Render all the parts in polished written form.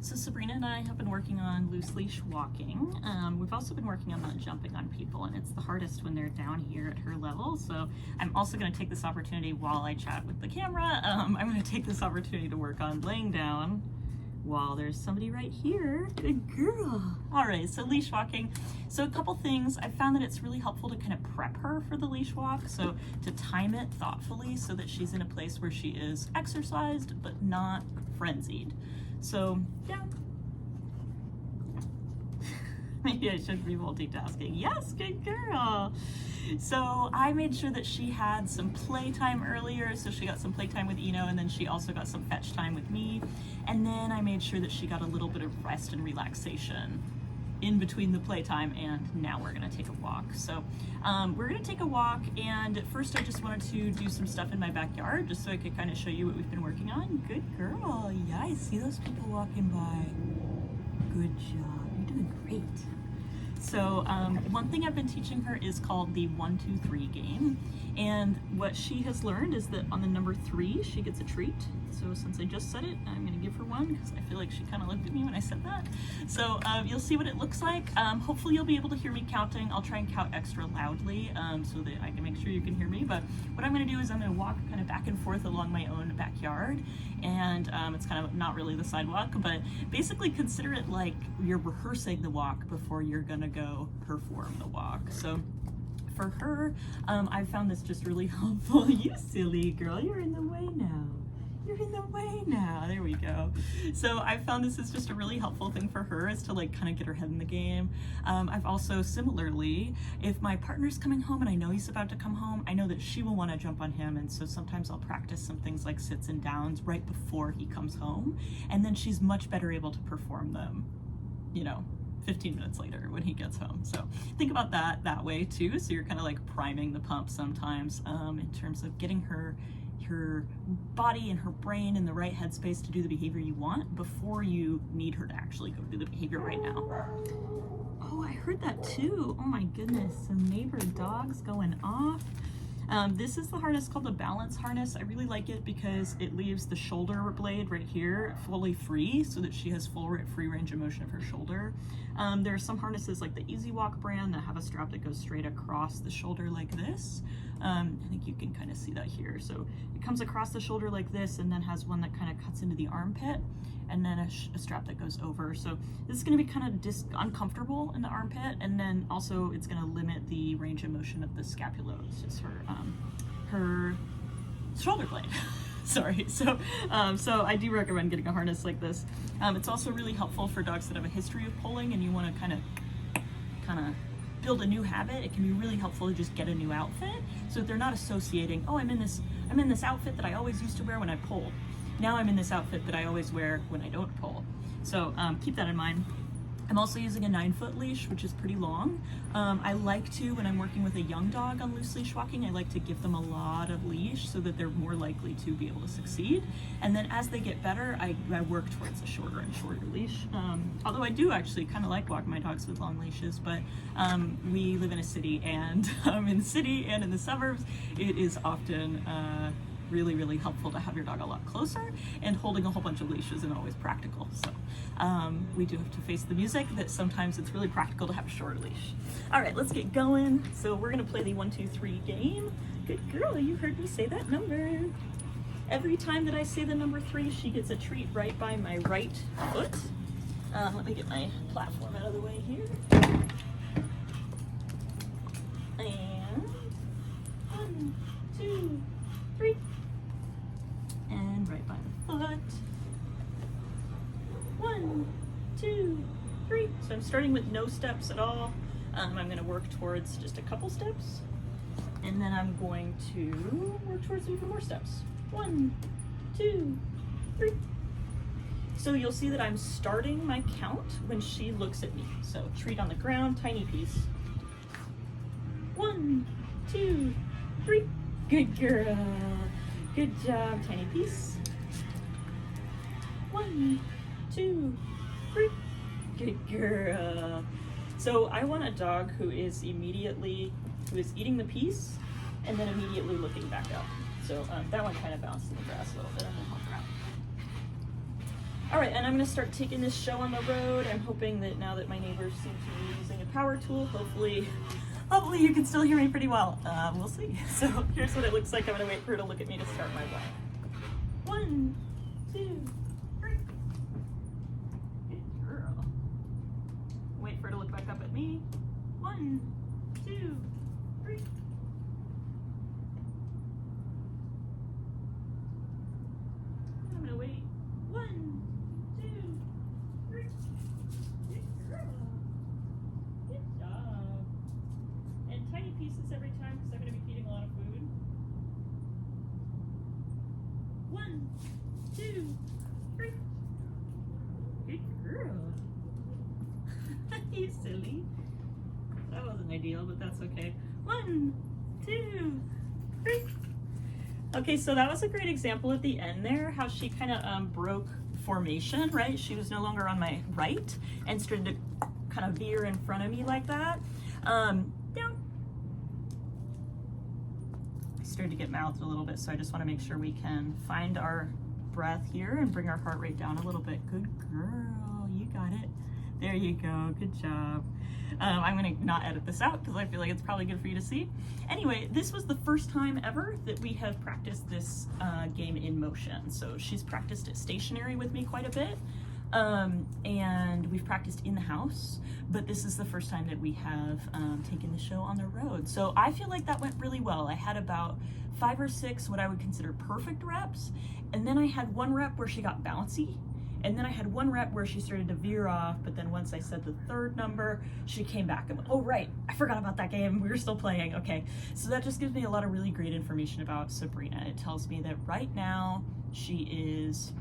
So Sabrina and I have been working on loose leash walking. We've also been working on not jumping on people, and it's the hardest when they're down here at her level. So I'm also going to take this opportunity while I chat with the camera. I'm going to take this opportunity to work on laying down while there's somebody right here. Good girl. All right, so leash walking. So a couple things. I found that it's really helpful to kind of prep her for the leash walk. So to time it thoughtfully so that she's in a place where she is exercised but not frenzied. So yeah. Maybe I should be multitasking. Yes, good girl. So I made sure that she had some playtime earlier. So she got some playtime with Eno, and then she also got some fetch time with me. And then I made sure that she got a little bit of rest and relaxation in between the playtime, and now we're gonna take a walk. So we're gonna take a walk, and at first I just wanted to do some stuff in my backyard just so I could kind of show you what we've been working on. Good girl. Yeah, I see those people walking by. Good job. You're doing great. So one thing I've been teaching her is called the 1, 2, 3 game. And what she has learned is that on the number 3, she gets a treat. So since I just said it, I'm gonna give her one because I feel like she kind of looked at me when I said that. So you'll see what it looks like. Hopefully you'll be able to hear me counting. I'll try and count extra loudly so that I can make sure you can hear me. But what I'm gonna do is I'm gonna walk kind of back and forth along my own backyard. And it's kind of not really the sidewalk, but basically consider it like you're rehearsing the walk before you're gonna go perform the walk. So for her, I found this just really helpful. You silly girl, you're in the way now. You're in the way now. There we go. So I found this is just a really helpful thing for her, is to like kind of get her head in the game. I've also similarly, if my partner's coming home and I know he's about to come home, I know that she will want to jump on him, and so sometimes I'll practice some things like sits and downs right before he comes home, and then she's much better able to perform them, 15 minutes later when he gets home. So think about that way too. So you're kind of like priming the pump sometimes in terms of getting her body and her brain in the right headspace to do the behavior you want before you need her to actually go do the behavior right now. Oh, I heard that too. Oh my goodness, some neighbor dogs going off. This is the harness called the balance harness. I really like it because it leaves the shoulder blade right here fully free so that she has full free range of motion of her shoulder. There are some harnesses like the Easy Walk brand that have a strap that goes straight across the shoulder like this. I think you can kind of see that here. So it comes across the shoulder like this, and then has one that kind of cuts into the armpit, and then a strap that goes over. So this is going to be kind of uncomfortable in the armpit, and then also it's going to limit the range of motion of the scapula. It's just her shoulder blade. Sorry. So I do recommend getting a harness like this. It's also really helpful for dogs that have a history of pulling and you want to kind of build a new habit. It can be really helpful to just get a new outfit so that they're not associating, oh, I'm in this outfit that I always used to wear when I pulled. Now I'm in this outfit that I always wear when I don't pull. So keep that in mind. I'm also using a 9-foot leash, which is pretty long. I like to, when I'm working with a young dog on loose leash walking, I like to give them a lot of leash so that they're more likely to be able to succeed. And then as they get better, I work towards a shorter and shorter leash. Although I do actually kind of like walking my dogs with long leashes, but we live in a city, and in the city and in the suburbs, it is often really, really helpful to have your dog a lot closer, and holding a whole bunch of leashes isn't always practical. So we do have to face the music that sometimes it's really practical to have a shorter leash. All right, let's get going. So we're gonna play the 1, 2, 3 game. Good girl, you heard me say that number. Every time that I say the number 3, she gets a treat right by my right foot. Let me get my platform out of the way here. And 1, 2, 3. And right by the foot. 1, 2, 3. So I'm starting with no steps at all. I'm going to work towards just a couple steps, and then I'm going to work towards even more steps. 1, 2, 3. So you'll see that I'm starting my count when she looks at me. So treat on the ground, tiny piece. 1, 2, 3. Good girl. Good job, tiny piece. 1, 2, 3. Good girl. So I want a dog who is eating the piece and then immediately looking back up. So that one kind of bounced in the grass a little bit. I'm gonna help her out. All right, and I'm gonna start taking this show on the road. I'm hoping that now that my neighbors seem to be using a power tool, hopefully you can still hear me pretty well. We'll see. So here's what it looks like. I'm gonna wait for her to look at me to start my walk. 1, 2, 3. Good girl. Wait for her to look back up at me. 1, 2, 3. I'm gonna wait. 1, 2, 3. Good girl. Good job. And tiny pieces every time because I'm gonna be feeding a lot of food. 1, 2, 3. Good girl. You silly. That wasn't ideal, but that's okay. 1, 2, 3. Okay, so that was a great example at the end there, how she kind of broke formation, right? She was no longer on my right and started to kind of veer in front of me like that. Down. I started to get mouthed a little bit, so I just want to make sure we can find our breath here and bring our heart rate down a little bit. Good girl, you got it. There you go, good job. I'm gonna not edit this out because I feel like it's probably good for you to see. Anyway, this was the first time ever that we have practiced this game in motion. So she's practiced it stationary with me quite a bit. And we've practiced in the house, but this is the first time that we have taken the show on the road. So I feel like that went really well. I had about 5 or 6 what I would consider perfect reps, and then I had 1 rep where she got bouncy, and then I had 1 rep where she started to veer off, but then once I said the 3rd number, she came back and went, oh right, I forgot about that game, we were still playing, okay. So that just gives me a lot of really great information about Sabrina. It tells me that right now she is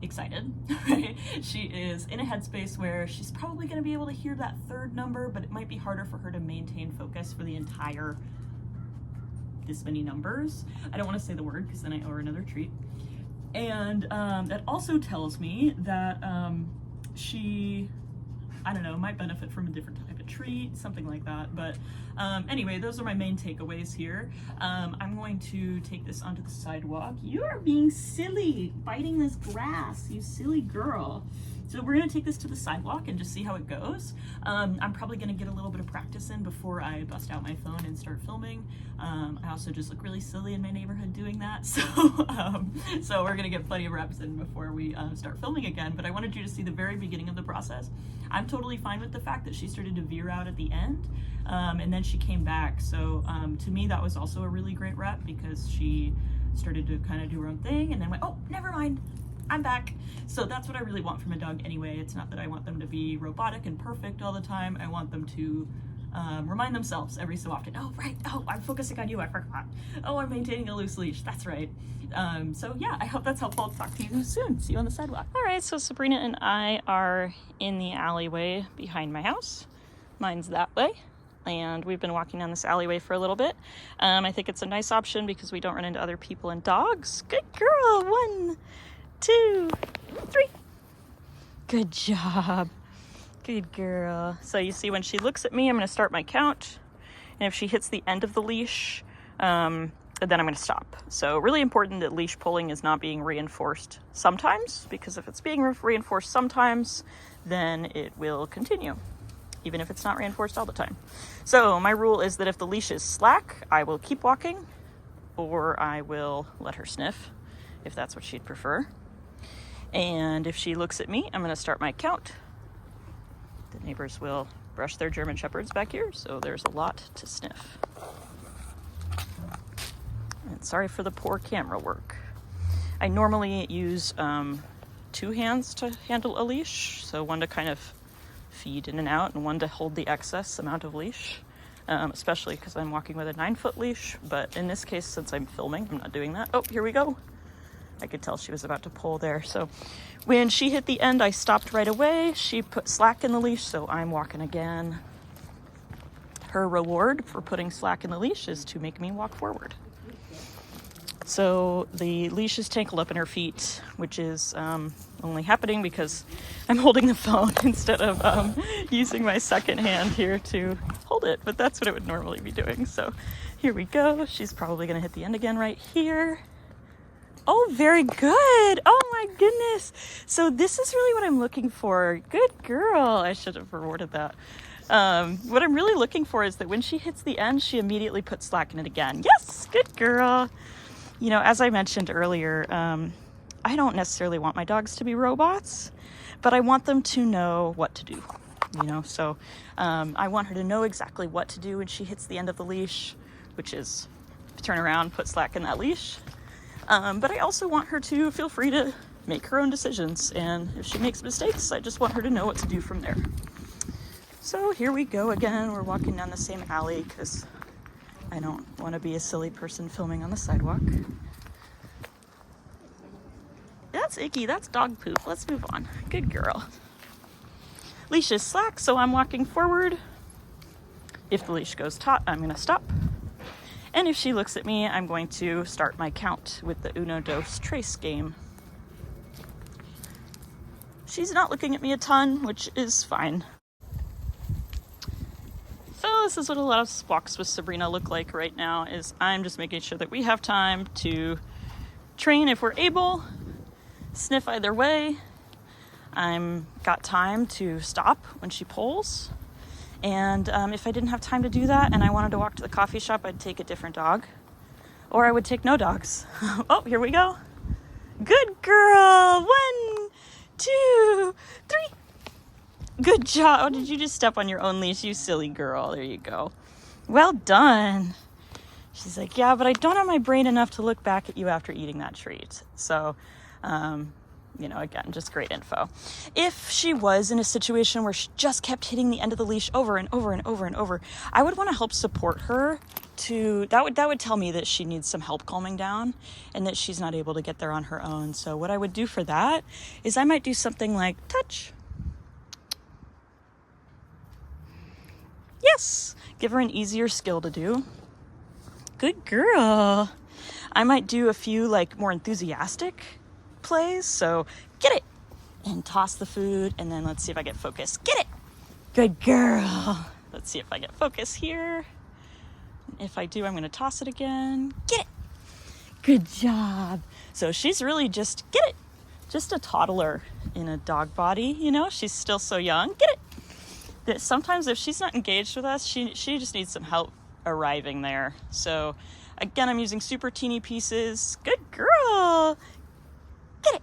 excited, right? She is in a headspace where she's probably gonna be able to hear that 3rd number, but it might be harder for her to maintain focus for the entire this many numbers. I don't wanna say the word because then I owe her another treat. And that also tells me that she, I don't know, might benefit from a different type of treat, something like that. But anyway, those are my main takeaways here. I'm going to take this onto the sidewalk. You are being silly, biting this grass, you silly girl. So we're gonna take this to the sidewalk and just see how it goes. I'm probably gonna get a little bit of practice in before I bust out my phone and start filming. I also just look really silly in my neighborhood doing that. So, so we're gonna get plenty of reps in before we start filming again. But I wanted you to see the very beginning of the process. I'm totally fine with the fact that she started to veer out at the end, and then she came back. So to me, that was also a really great rep because she started to kind of do her own thing and then went, oh, never mind, I'm back. So that's what I really want from a dog anyway. It's not that I want them to be robotic and perfect all the time. I want them to remind themselves every so often, oh, right, oh, I'm focusing on you, I forgot. Oh, I'm maintaining a loose leash, that's right. So yeah, I hope that's helpful. I'll talk to you soon. See you on the sidewalk. All right, so Sabrina and I are in the alleyway behind my house. Mine's that way. And we've been walking down this alleyway for a little bit. I think it's a nice option because we don't run into other people and dogs. Good girl, 1, 2, 3. Good job. Good girl. So you see when she looks at me, I'm going to start my count. And if she hits the end of the leash, then I'm going to stop. So really important that leash pulling is not being reinforced sometimes, because if it's being reinforced sometimes, then it will continue, even if it's not reinforced all the time. So my rule is that if the leash is slack, I will keep walking, or I will let her sniff, if that's what she'd prefer. And if she looks at me, I'm going to start my count. The neighbors will brush their German Shepherds back here, so there's a lot to sniff. And sorry for the poor camera work. I normally use 2 hands to handle a leash, so one to kind of feed in and out and one to hold the excess amount of leash, especially because I'm walking with a 9-foot leash. But in this case, since I'm filming, I'm not doing that. Oh, here we go. I could tell she was about to pull there. So when she hit the end, I stopped right away. She put slack in the leash, so I'm walking again. Her reward for putting slack in the leash is to make me walk forward. So the leash is tangled up in her feet, which is only happening because I'm holding the phone instead of using my second hand here to hold it, but that's what it would normally be doing. So here we go. She's probably gonna hit the end again right here. Oh, very good. Oh my goodness. So this is really what I'm looking for. Good girl. I should have rewarded that. What I'm really looking for is that when she hits the end, she immediately puts slack in it again. Yes, good girl. You know, as I mentioned earlier, I don't necessarily want my dogs to be robots, but I want them to know what to do, you know? So I want her to know exactly what to do when she hits the end of the leash, which is turn around, put slack in that leash. But I also want her to feel free to make her own decisions. And if she makes mistakes, I just want her to know what to do from there. So here we go again. We're walking down the same alley because I don't want to be a silly person filming on the sidewalk. That's icky. That's dog poop. Let's move on. Good girl. Leash is slack, so I'm walking forward. If the leash goes taut, I'm going to stop. And if she looks at me, I'm going to start my count with the Uno Dos Trace game. She's not looking at me a ton, which is fine. So this is what a lot of walks with Sabrina look like right now, is I'm just making sure that we have time to train if we're able, sniff either way. I'm got time to stop when she pulls. And if I didn't have time to do that and I wanted to walk to the coffee shop, I'd take a different dog. Or I would take no dogs. Oh, here we go. Good girl. 1, 2, 3. Good job. Oh, did you just step on your own leash, you silly girl? There you go. Well done. She's like, yeah, but I don't have my brain enough to look back at you after eating that treat. So, you know, again, just great info. If she was in a situation where she just kept hitting the end of the leash over and over and over and over, I would want to help support her to, that would tell me that she needs some help calming down and that she's not able to get there on her own. So what I would do for that is I might do something like touch. Yes, give her an easier skill to do. Good girl. I might do a few like more enthusiastic plays. So get it and toss the food. And then let's see if I get focus. Get it. Good girl. Let's see if I get focus here. If I do, I'm going to toss it again. Get it. Good job. So she's really just, get it. Just a toddler in a dog body, you know, she's still so young. Get it. That sometimes if she's not engaged with us, she just needs some help arriving there. So again, I'm using super teeny pieces. Good girl. Get it.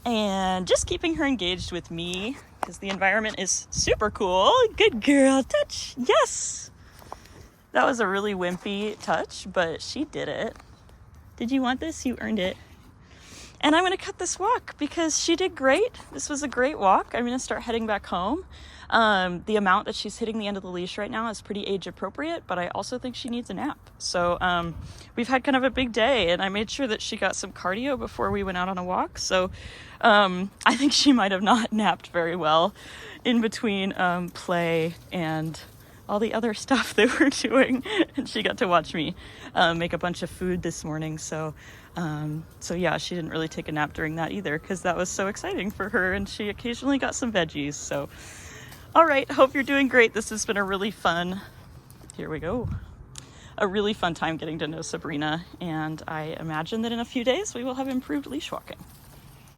And just keeping her engaged with me because the environment is super cool. Good girl. Touch. Yes. That was a really wimpy touch, but she did it. Did you want this? You earned it. And I'm going to cut this walk because she did great. This was a great walk. I'm going to start heading back home. The amount that she's hitting the end of the leash right now is pretty age appropriate, but I also think she needs a nap. So we've had kind of a big day, and I made sure that she got some cardio before we went out on a walk. So I think she might have not napped very well in between play and all the other stuff that we're doing. And she got to watch me make a bunch of food this morning. So yeah, she didn't really take a nap during that either because that was so exciting for her, and she occasionally got some veggies. So all right, hope you're doing great. This has been a really fun, here we go, a really fun time getting to know Sabrina, and I imagine that in a few days we will have improved leash walking.